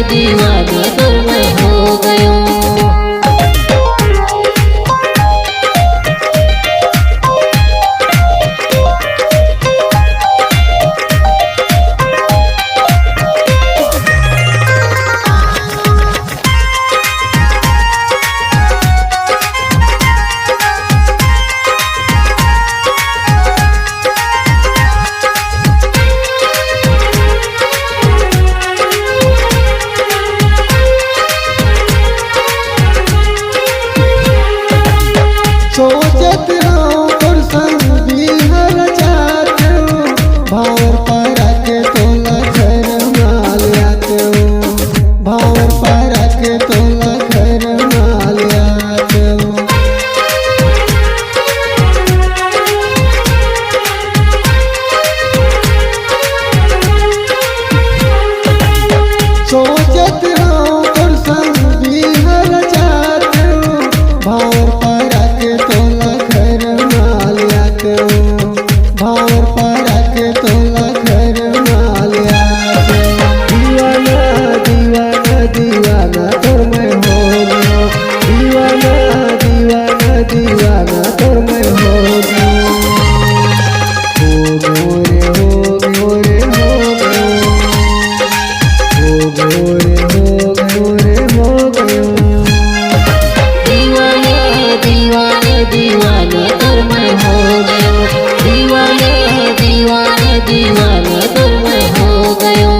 दीवाना तो मैं हो गया। सोचत हूँ तोर संग बिहर जात हूँ, भावर पारा के तोला घर माल आत हूँ, भावर पारा के तोला घर माल आत हूँ। सोचत हूँ तोर संग बिहर जात हूँ, भावर पारा के तोला घर माल आत हूँ, भावर पारा के तोला घर माल आत हूँ। दीवाना दीवाना दीवाना तोर मैं हो गया, दीवाना दीवाना दीवाना तोर मैं हो गया। हो गयो रे हो गयो रे हो गयो रे हो गयो। दीवाना दीवाना दीवाना तो मैं हो गया, दीवाना दीवाना दीवाना तो मैं हो गया।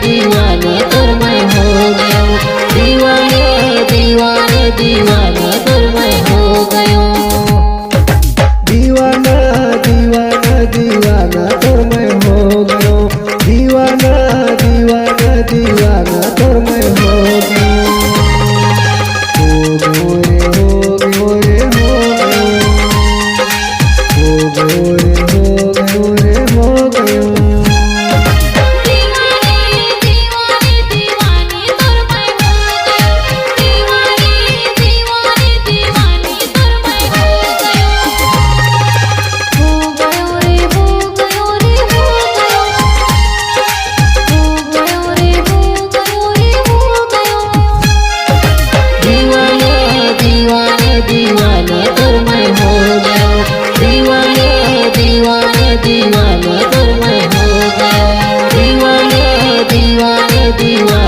दीवाना तो मैं हो गया, दीवाना दीवाना दीवाना तो मैं हो गया। दीवाना दीवाना दीवाना तो मैं हो गया, दीवाना दीवाना दीवाना तो मैं हो गया। हो गयो रे हो गयो रे हो गयो। दीवाना तो मैं हो गया, दीवाना दीवाना दीवाना तो मैं हो गया, दीवाना दीवाना दीवाना।